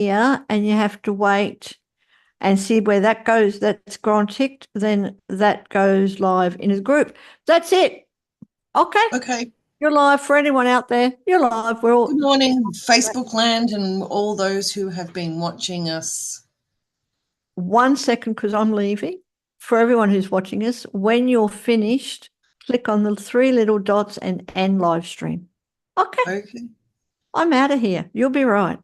here and you have to wait and see where that goes. That's gone ticked. Then that goes live in a group. That's it. Okay. Okay. You're live for anyone out there. You're live. We're all. Good morning, Facebook land and all those who have been watching us. 1 second, because I'm leaving. For everyone who's watching us, when you're finished, click on the 3 little dots and end live stream. Okay. Okay. I'm out of here. You'll be right.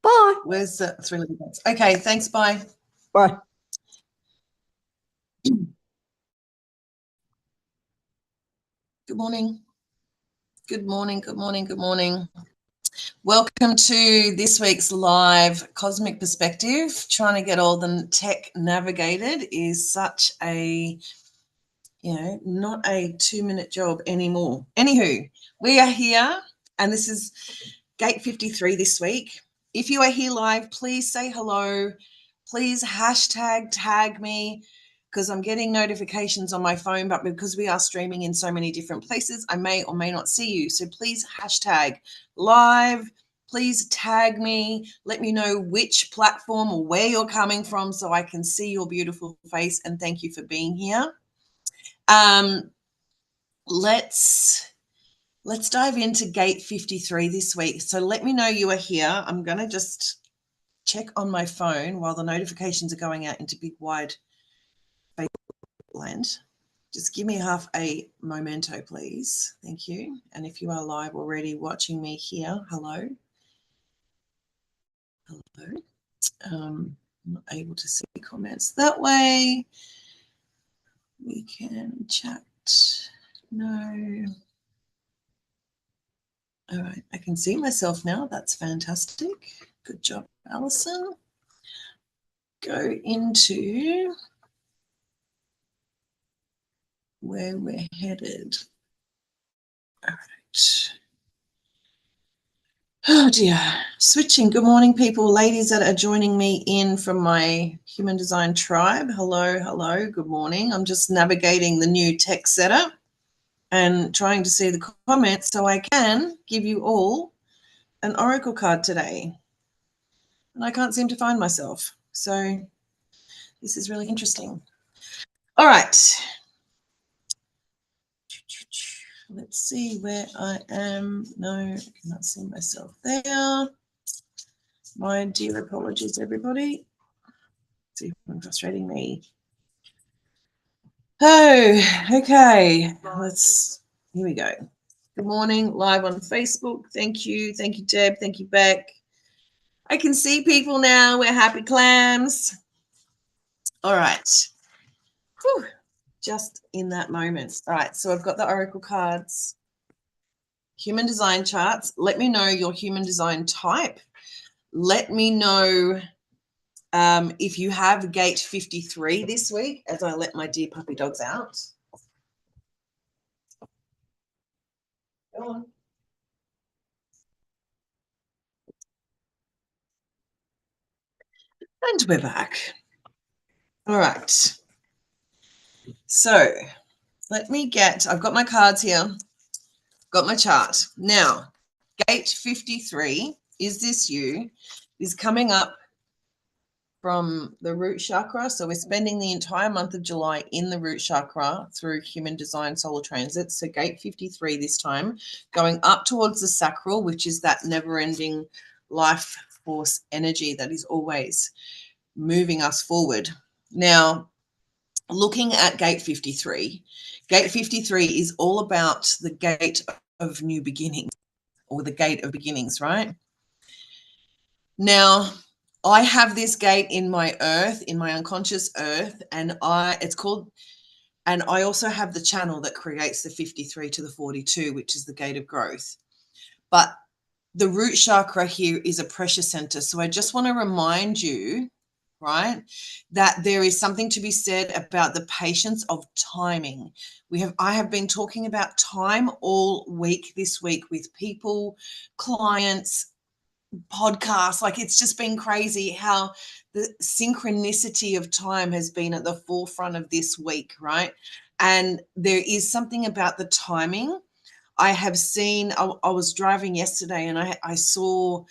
Bye. Where's the 3 little dots? Okay, thanks. Bye. Bye. Good morning. Good morning, good morning, good morning. Welcome to this week's live Cosmic Perspective. Trying to get all the tech navigated is such a, not a 2-minute job anymore. Anywho, we are here and this is Gate 53 this week. If you are here live, please say hello. Please hashtag tag me, because I'm getting notifications on my phone, but because we are streaming in so many different places, I may or may not see you. So please hashtag live. Please tag me. Let me know which platform or where you're coming from so I can see your beautiful face, and thank you for being here. Let's dive into Gate 53 this week. So let me know you are here. I'm going to just check on my phone while the notifications are going out into big wide land. Just give me half a momento, please. Thank you. And if you are live already watching me here, hello. Hello. I'm not able to see comments that way. We can chat. No. All right, I can see myself now. That's fantastic. Good job, Alison. Go into where we're headed. All right. Oh dear. Switching. Good morning, people, ladies that are joining me in from my Human Design tribe. Hello, hello. Good morning. I'm just navigating the new tech setup and trying to see the comments so I can give you all an oracle card today. And I can't seem to find myself. So this is really interesting. All right. Let's see where I am. No, I cannot see myself there. My dear apologies, everybody. It's even frustrating me. Oh, okay. Here we go. Good morning, live on Facebook. Thank you. Thank you, Deb. Thank you, Beck. I can see people now. We're happy clams. All right. Whew. Just in that moment. All right. So I've got the oracle cards. Human design charts. Let me know your human design type. Let me know if you have Gate 53 this week, as I let my dear puppy dogs out. Go on. And we're back. All right. So I've got my cards here, got my chart. Now, Gate 53, is this you, is coming up from the root chakra. So we're spending the entire month of July in the root chakra through human design solar transit. So Gate 53 this time, going up towards the sacral, which is that never-ending life force energy that is always moving us forward. Now, looking at Gate 53, Gate 53 is all about the gate of new beginnings, or the gate of beginnings, right? Now, I have this gate in my earth, in my unconscious earth, and I also have the channel that creates the 53 to the 42, which is the gate of growth. But the root chakra here is a pressure center. So I just want to remind you, right, that there is something to be said about the patience of timing. I have been talking about time all week this week with people, clients, podcasts. Like, it's just been crazy how the synchronicity of time has been at the forefront of this week, right? And there is something about the timing. I have seen, I was driving yesterday and I saw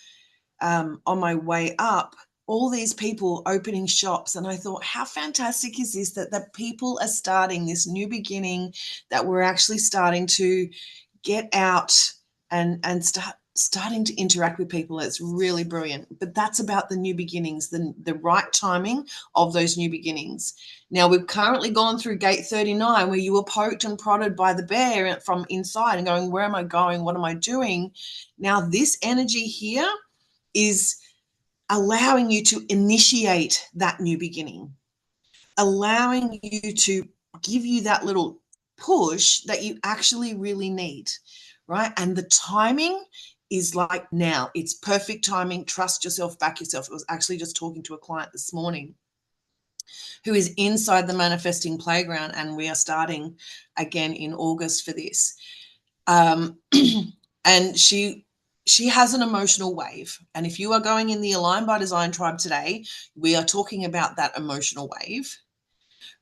on my way up, all these people opening shops. And I thought, how fantastic is this, that people are starting this new beginning, that we're actually starting to get out and starting to interact with people. It's really brilliant. But that's about the new beginnings, the right timing of those new beginnings. Now, we've currently gone through gate 39, where you were poked and prodded by the bear from inside and going, where am I going? What am I doing? Now, this energy here is allowing you to initiate that new beginning, allowing you to give you that little push that you actually really need, right? And the timing is like now. It's perfect timing. Trust yourself, back yourself. I was actually just talking to a client this morning who is inside the manifesting playground, and we are starting again in August for this. And she has an emotional wave. And if you are going in the Align by Design tribe today, we are talking about that emotional wave,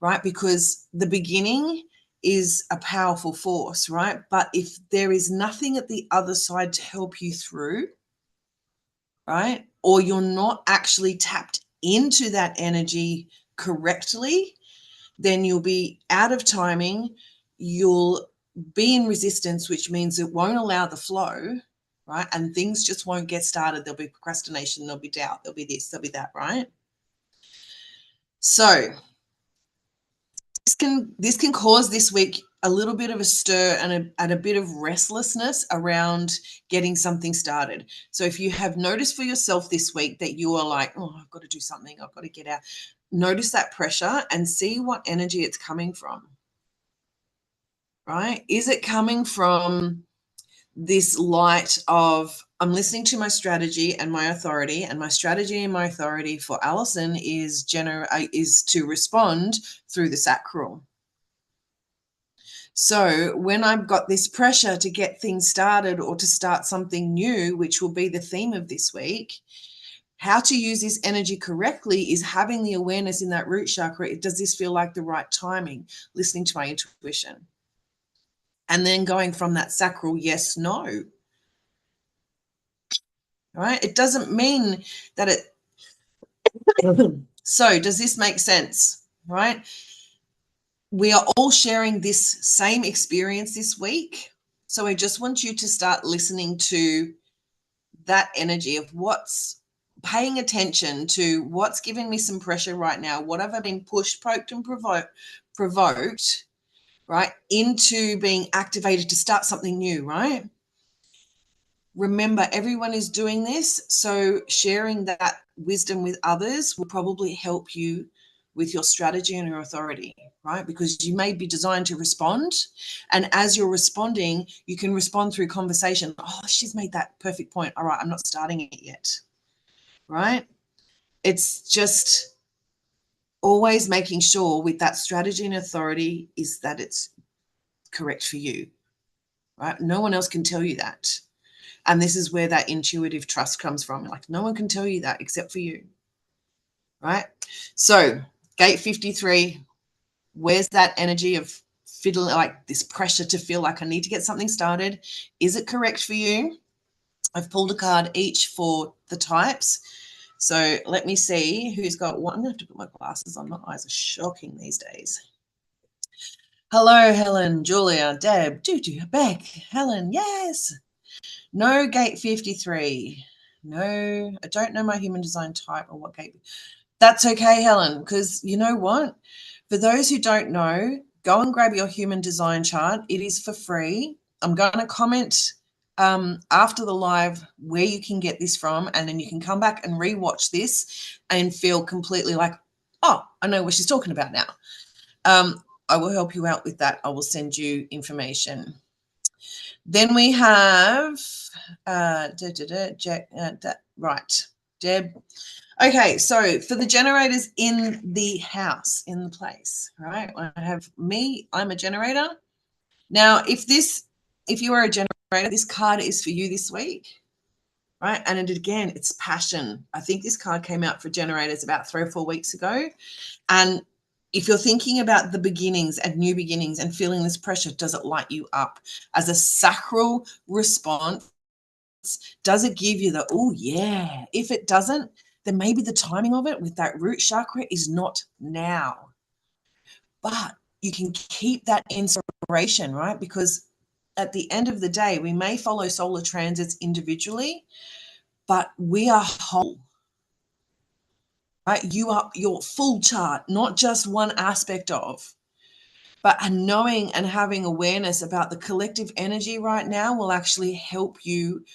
right? Because the beginning is a powerful force, right? But if there is nothing at the other side to help you through, right? Or you're not actually tapped into that energy correctly, then you'll be out of timing. You'll be in resistance, which means it won't allow the flow, right? And things just won't get started. There'll be procrastination, there'll be doubt, there'll be this, there'll be that, right? So this can cause this week a little bit of a stir and a bit of restlessness around getting something started. So if you have noticed for yourself this week that you are like, oh, I've got to do something, I've got to get out, notice that pressure and see what energy it's coming from, right? Is it coming from this light of, I'm listening to my strategy and my authority, and my strategy and my authority for Alison is to respond through the sacral. So when I've got this pressure to get things started or to start something new, which will be the theme of this week, how to use this energy correctly is having the awareness in that root chakra. Does this feel like the right timing? Listening to my intuition. And then going from that sacral, yes, no. Right? It doesn't mean that it. So does this make sense? Right? We are all sharing this same experience this week. So I just want you to start listening to that energy of what's paying attention to what's giving me some pressure right now. What have I been pushed, poked, and provoked, right, into being activated to start something new, right? Remember, everyone is doing this. So sharing that wisdom with others will probably help you with your strategy and your authority, right? Because you may be designed to respond. And as you're responding, you can respond through conversation. Oh, she's made that perfect point. All right, I'm not starting it yet, right? It's just always making sure with that strategy and authority is that it's correct for you, right? No one else can tell you that. And this is where that intuitive trust comes from. Like, no one can tell you that except for you, right? So gate 53, where's that energy of fiddling, like this pressure to feel like I need to get something started? Is it correct for you? I've pulled a card each for the types. So let me see who's got one. I'm going to have to put my glasses on. My eyes are shocking these days. Hello, Helen, Julia, Deb, Beck, Helen, yes. No gate 53. No, I don't know my human design type or what gate. That's okay, Helen, because you know what? For those who don't know, go and grab your human design chart. It is for free. I'm going to comment after the live where you can get this from, and then you can come back and rewatch this and feel completely like, oh, I know what she's talking about now. I will help you out with that. I will send you information. Then we have, right, Deb. Okay, so for the generators in the house, in the place, right? I have me, I'm a generator. Now, if you are a generator, this card is for you this week, right? And again, it's passion. I think this card came out for generators about 3 or 4 weeks ago. And if you're thinking about the beginnings and new beginnings and feeling this pressure, does it light you up? As a sacral response, Does it give you the, oh yeah? If it doesn't, then maybe the timing of it with that root chakra is not now. But you can keep that inspiration, right? Because at the end of the day, we may follow solar transits individually, but we are whole, right? You are your full chart, not just one aspect of. But knowing and having awareness about the collective energy right now will actually help you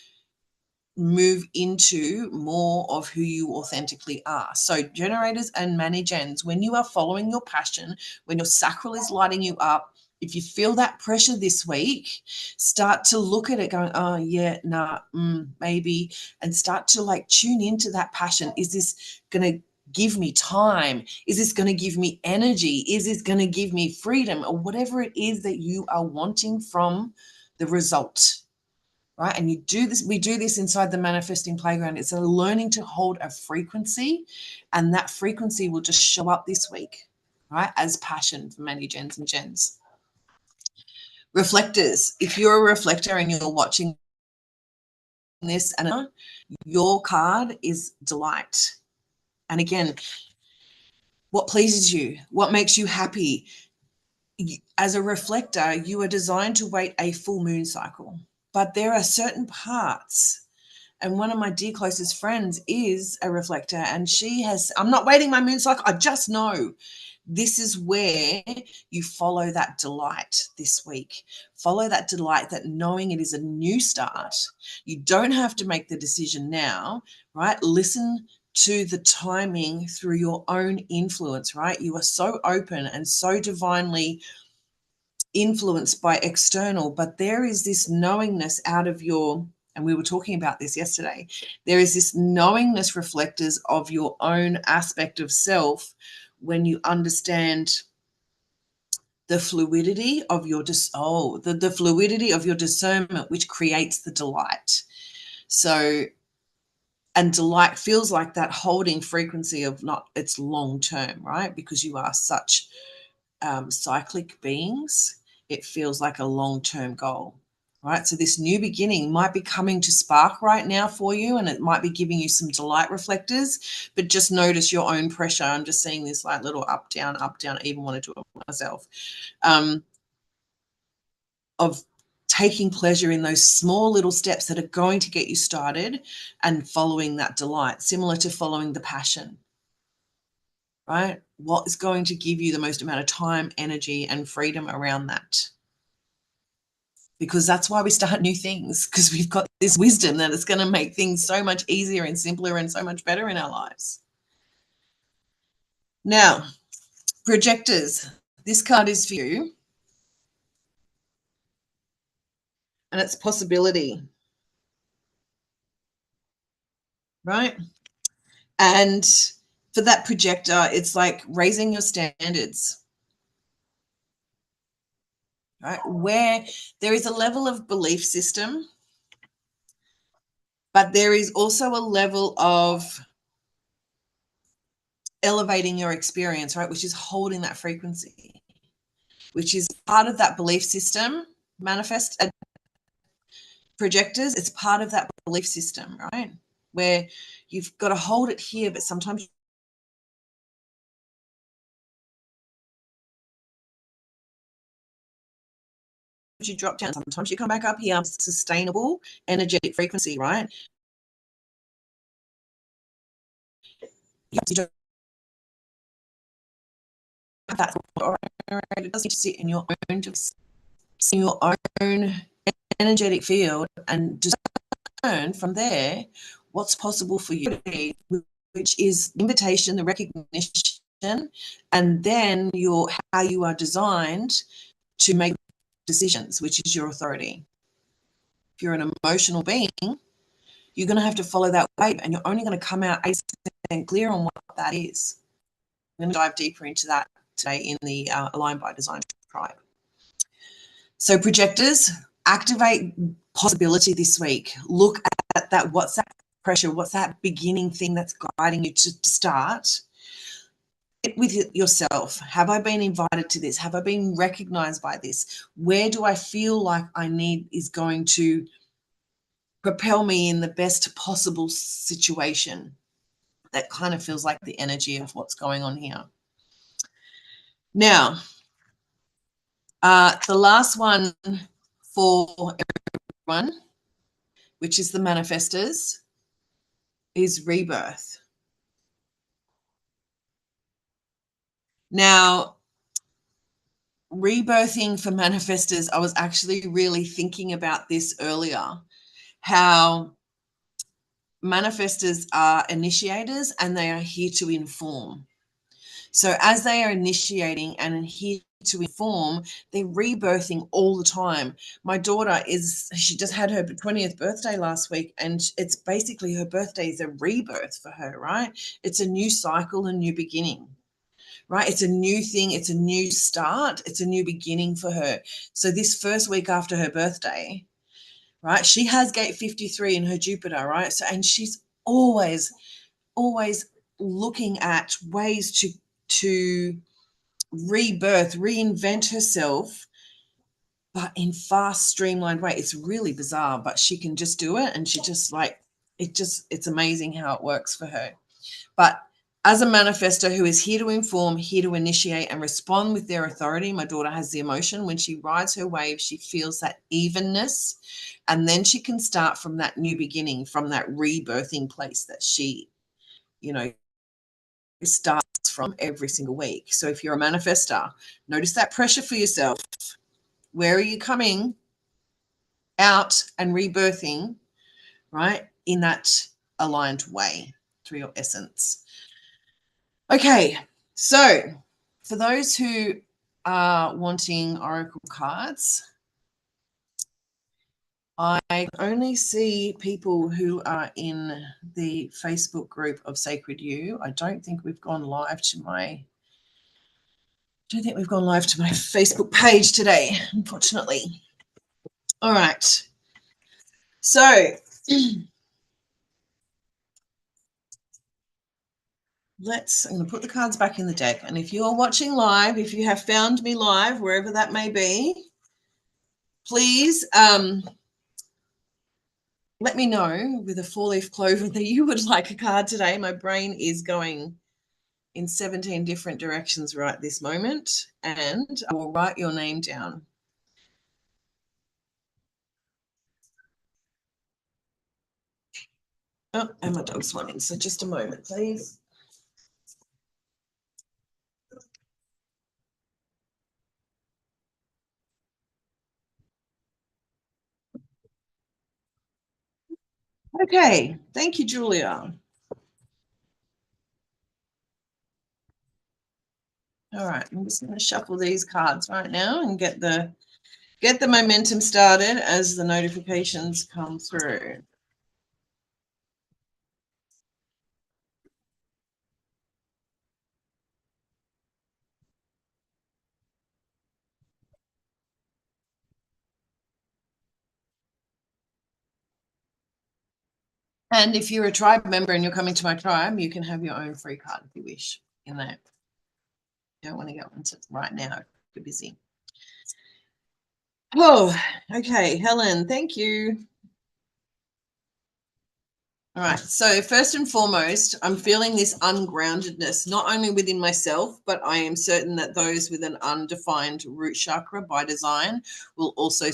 move into more of who you authentically are. So generators and mani-gens, when you are following your passion, when your sacral is lighting you up, if you feel that pressure this week, start to look at it going, oh yeah, nah, maybe, and start to like tune into that passion. Is this going to give me time? Is this going to give me energy? Is this going to give me freedom? Or whatever it is that you are wanting from the result. Right? And you do this, we do this inside the manifesting playground. It's a learning to hold a frequency, and that frequency will just show up this week, right? As passion for many gens and gens. Reflectors, if you're a reflector and you're watching this, and your card is delight. And again, what pleases you? What makes you happy? As a reflector, you are designed to wait a full moon cycle, but there are certain parts. And one of my dear closest friends is a reflector, and she has, I'm not waiting my moon cycle. I just know this is where you follow that delight this week. Follow that delight, that knowing it is a new start. You don't have to make the decision now, right? Listen to the timing through your own influence, right? You are so open and so divinely influenced by external, but there is this knowingness out of your, and we were talking about this yesterday, there is this knowingness, reflectors, of your own aspect of self when you understand the fluidity of your the fluidity of your discernment, which creates the delight. So, and delight feels like that holding frequency of not, it's long term, right? Because you are such cyclic beings, it feels like a long-term goal, right? So this new beginning might be coming to spark right now for you, and it might be giving you some delight, reflectors, but just notice your own pressure. I'm just seeing this like little up, down, up, down. I even want to do it myself, of taking pleasure in those small little steps that are going to get you started and following that delight, similar to following the passion. Right? What is going to give you the most amount of time, energy, and freedom around that? Because that's why we start new things, because we've got this wisdom that it's going to make things so much easier and simpler and so much better in our lives. Now, projectors, this card is for you, and it's possibility, right? And for that projector, it's like raising your standards, right? Where there is a level of belief system, but there is also a level of elevating your experience, right? Which is holding that frequency, which is part of that belief system. Manifest projectors, it's part of that belief system, right? Where you've got to hold it here, but sometimes you drop down, sometimes you come back up here. Sustainable energetic frequency, right? You don't have that, it doesn't need to sit in your own, just in your own energetic field, and just learn from there what's possible for you, which is invitation, the recognition, and then your how you are designed to make decisions, which is your authority. If you're an emotional being, you're going to have to follow that wave, and you're only going to come out 80% clear on what that is. I'm going to dive deeper into that today in the Aligned by Design tribe. So projectors, activate possibility this week. Look at that. What's that pressure? What's that beginning thing that's guiding you to start? It with yourself. Have I been invited to this? Have I been recognized by this? Where do I feel like I need is going to propel me in the best possible situation. That kind of feels like the energy of what's going on here. Now, the last one for everyone, which is the manifestors, is rebirth. Now, rebirthing for manifestors, I was actually really thinking about this earlier, how manifestors are initiators and they are here to inform. So as they are initiating and here to inform, they're rebirthing all the time. My daughter she just had her 20th birthday last week, and it's basically her birthday is a rebirth for her, right? It's a new cycle, a new beginning, right? It's a new thing. It's a new start. It's a new beginning for her. So this first week after her birthday, right, she has gate 53 in her Jupiter, right? So, and she's always looking at ways to rebirth, reinvent herself, but in fast, streamlined way. It's really bizarre, but she can just do it, and she just it's amazing how it works for her. But as a manifestor who is here to inform, here to initiate and respond with their authority, my daughter has the emotion. When she rides her wave, she feels that evenness, and then she can start from that new beginning, from that rebirthing place that she, starts from every single week. So if you're a manifestor, notice that pressure for yourself. Where are you coming out and rebirthing, right, in that aligned way through your essence? Okay, so for those who are wanting oracle cards, I only see people who are in the Facebook group of Sacred You. I don't think we've gone live to my Facebook page today, unfortunately. All right. So I'm going to put the cards back in the deck. And if you're watching live, if you have found me live, wherever that may be, please let me know with a 4-leaf clover that you would like a card today. My brain is going in 17 different directions right this moment, and I will write your name down. Oh, and my dog's swimming, so just a moment, please. Okay, thank you, Julia. All right, I'm just going to shuffle these cards right now and get the momentum started as the notifications come through. And if you're a tribe member and you're coming to my tribe, you can have your own free card if you wish in that. Don't want to go into it right now. You're busy. Oh, okay, Helen, thank you. All right, so first and foremost, I'm feeling this ungroundedness, not only within myself, but I am certain that those with an undefined root chakra by design will also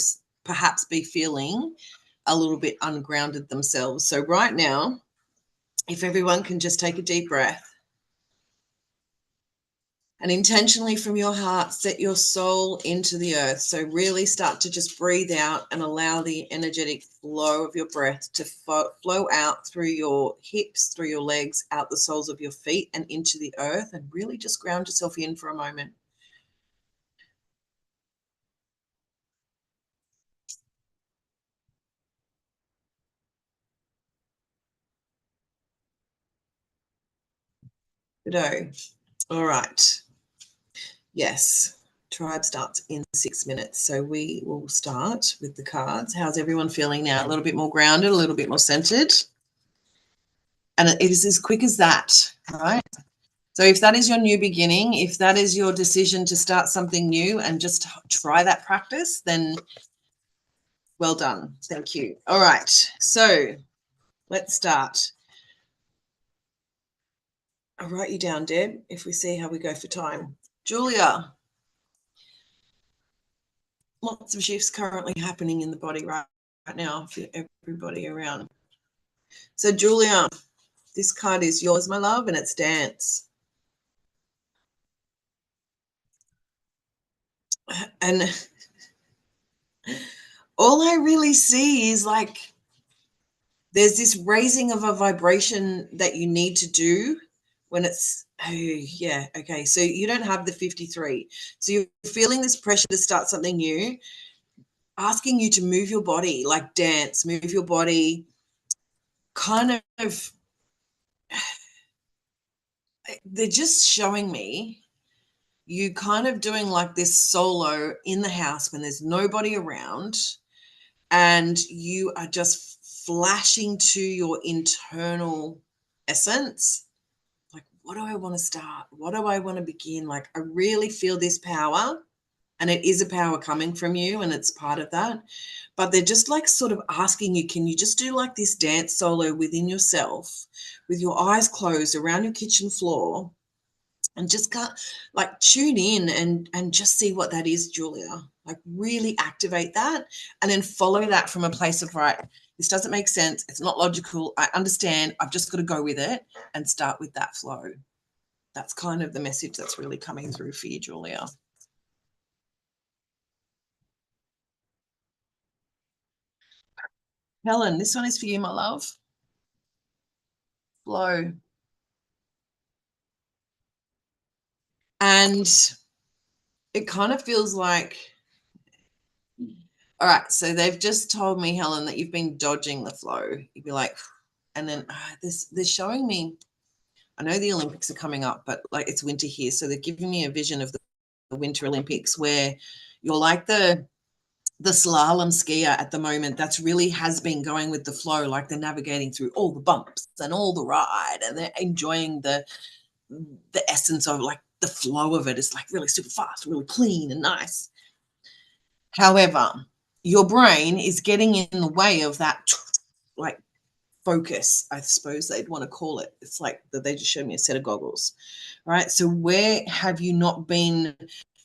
perhaps be feeling a little bit ungrounded themselves. So right now, if everyone can just take a deep breath and intentionally from your heart, set your soul into the earth. So really start to just breathe out and allow the energetic flow of your breath to flow out through your hips, through your legs, out the soles of your feet and into the earth, and really just ground yourself in for a moment. Good. All right. Yes. Tribe starts in 6 minutes. So we will start with the cards. How's everyone feeling now? A little bit more grounded, a little bit more centered. And it is as quick as that, right? So if that is your new beginning, if that is your decision to start something new and just try that practice, then Well done. Thank you. All right. So let's start. I'll write you down, Deb, if we see how we go for time. Julia, lots of shifts currently happening in the body right now for everybody around. So, Julia, this card is yours, my love, and it's dance. And all I really see is like there's this raising of a vibration that you need to do when it's, oh, yeah, okay. So you don't have the 53. So you're feeling this pressure to start something new, asking you to move your body, like dance, move your body, kind of, they're just showing me you kind of doing like this solo in the house when there's nobody around and you are just flashing to your internal essence. Like, what do I want to start? What do I want to begin? Like, I really feel this power, and it is a power coming from you, and it's part of that. But they're just like sort of asking you, can you just do like this dance solo within yourself with your eyes closed around your kitchen floor and just like tune in and just see what that is, Julia. Like really activate that and then follow that from a place of, right, this doesn't make sense. It's not logical. I understand. I've just got to go with it and start with that flow. That's kind of the message that's really coming through for you, Julia. Helen, this one is for you, my love. Flow. And it kind of feels like, all right, so they've just told me, Helen, that you've been dodging the flow. You'd be like, and then they're showing me, I know the Olympics are coming up, but like it's winter here. So they're giving me a vision of the Winter Olympics where you're like the slalom skier at the moment that's really has been going with the flow, like they're navigating through all the bumps and all the ride and they're enjoying the essence of like the flow of it. It's like really super fast, really clean and nice. However, your brain is getting in the way of that like focus, I suppose they'd want to call it. It's like that they just showed me a set of goggles, right? So where have you not been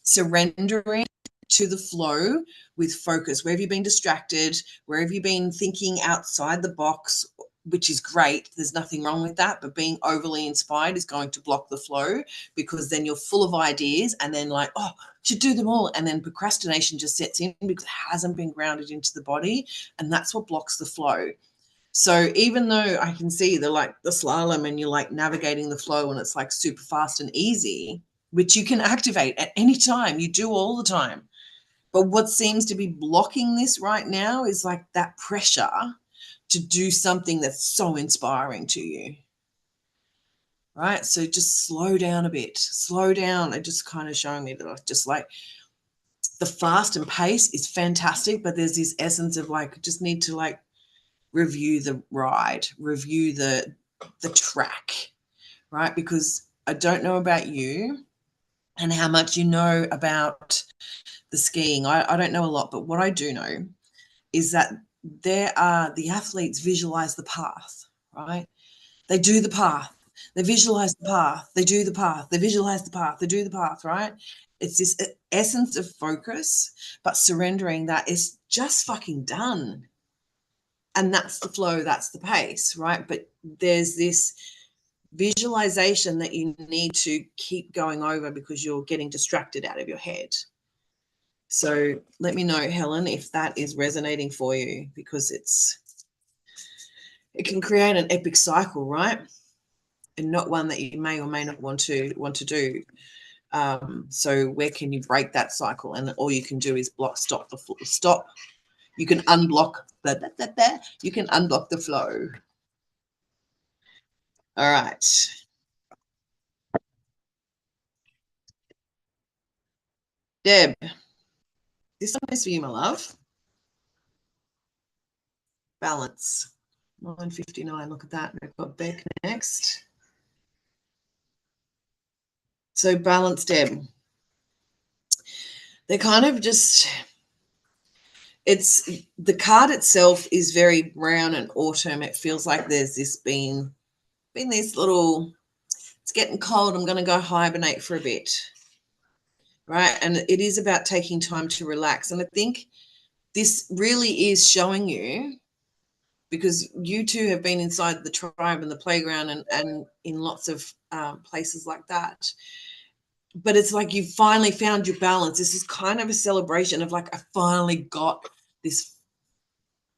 surrendering to the flow with focus? Where have you been distracted? Where have you been thinking outside the box, which is great. There's nothing wrong with that. But being overly inspired is going to block the flow because then you're full of ideas and then like, oh, should do them all. And then procrastination just sets in because it hasn't been grounded into the body. And that's what blocks the flow. So even though I can see the like the slalom and you're like navigating the flow and it's like super fast and easy, which you can activate at any time, you do all the time. But what seems to be blocking this right now is like that pressure to do something that's so inspiring to you. Right. So just slow down a bit, slow down. They're just kind of showing me that just like the fast and pace is fantastic, but there's this essence of like, just need to like review the ride, review the track, right? Because I don't know about you and how much you know about the skiing. I don't know a lot, but what I do know is that the athletes visualize the path, right? They do the path. They visualize the path. They do the path. They visualize the path. They do the path, right? It's this essence of focus, but surrendering that is just fucking done. And that's the flow, that's the pace, right? But there's this visualization that you need to keep going over because you're getting distracted out of your head. So let me know, Helen, if that is resonating for you, because it can create an epic cycle, right? And not one that you may or may not want to do. So where can you break that cycle? And all you can do is stop. You can unblock you can unblock the flow. All right. Deb, this one is for you, my love. Balance. 9:59. Look at that. We've got Beck next. So balance, Deb. They're kind of just, it's the card itself is very brown and autumn. It feels like there's this been these little, it's getting cold, I'm going to go hibernate for a bit, right? And it is about taking time to relax. And I think this really is showing you, because you two have been inside the tribe and the playground and in lots of places like that. But it's like you finally found your balance. This is kind of a celebration of like, I finally got this.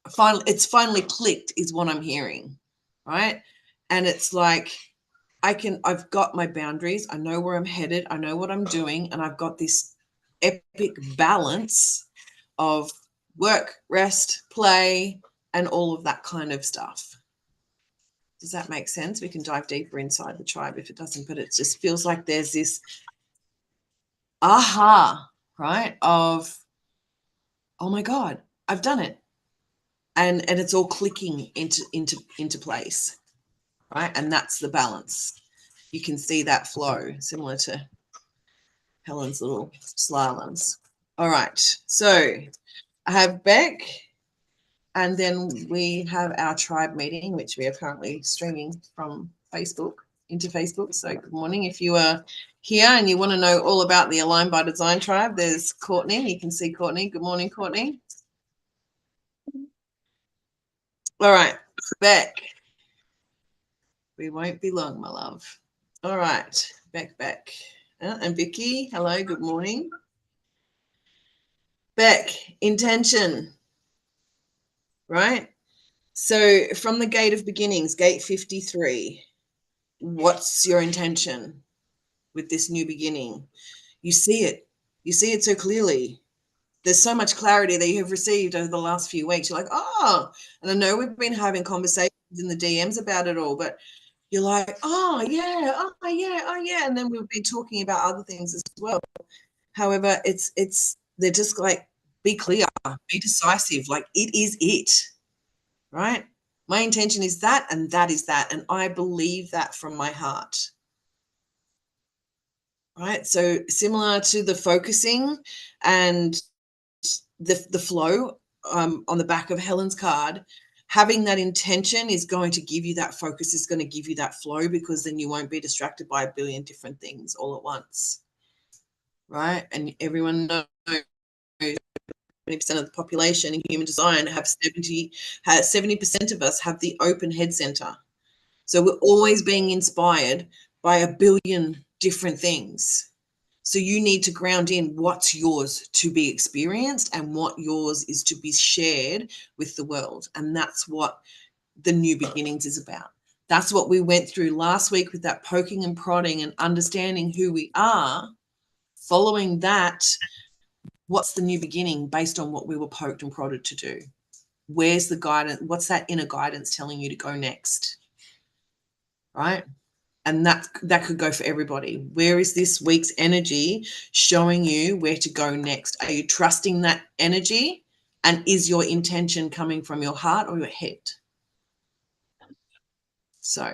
It's finally clicked is what I'm hearing, right? And it's like, I've got my boundaries. I know where I'm headed. I know what I'm doing. And I've got this epic balance of work, rest, play, and all of that kind of stuff. Does that make sense? We can dive deeper inside the tribe if it doesn't, but it just feels like there's this aha, right? Of, oh my God, I've done it. And it's all clicking into place, right? And that's the balance. You can see that flow, similar to Helen's little slaloms. All right, so I have Beck, and then we have our tribe meeting, which we are currently streaming from Facebook into Facebook. So good morning. If you are here and you want to know all about the Align by Design tribe, there's Courtney. You can see Courtney. Good morning, Courtney. All right, Beck. We won't be long, my love. All right, Beck. And Vicky, hello, good morning. Beck, intention, right? So from the gate of beginnings, gate 53, what's your intention with this new beginning? You see it. You see it so clearly. There's so much clarity that you have received over the last few weeks. You're like, oh, and I know we've been having conversations in the DMs about it all, but you're like, oh yeah. And then we've been talking about other things as well. However, they're just like, be clear, be decisive. Like, it is it, right? My intention is that, and that is that. And I believe that from my heart, right? So similar to the focusing and the flow on the back of Helen's card, having that intention is going to give you that focus, is going to give you that flow, because then you won't be distracted by a billion different things all at once, right? And everyone knows 70% of the population in human design have 70% of us have the open head center. So we're always being inspired by a billion different things. So you need to ground in what's yours to be experienced and what yours is to be shared with the world. And that's what the new beginnings is about. That's what we went through last week with that poking and prodding and understanding who we are. Following that, what's the new beginning based on what we were poked and prodded to do? Where's the guidance? What's that inner guidance telling you to go next? Right? And that could go for everybody. Where is this week's energy showing you where to go next? Are you trusting that energy? And is your intention coming from your heart or your head? So,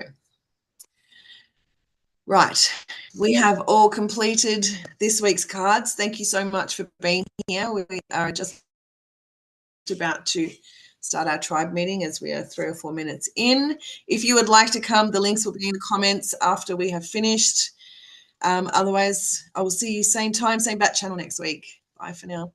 right, we have all completed this week's cards. Thank you so much for being here. We are just about to start our tribe meeting as we are 3 or 4 minutes in. If you would like to come, the links will be in the comments after we have finished. Otherwise, I will see you same time, same bat channel next week. Bye for now.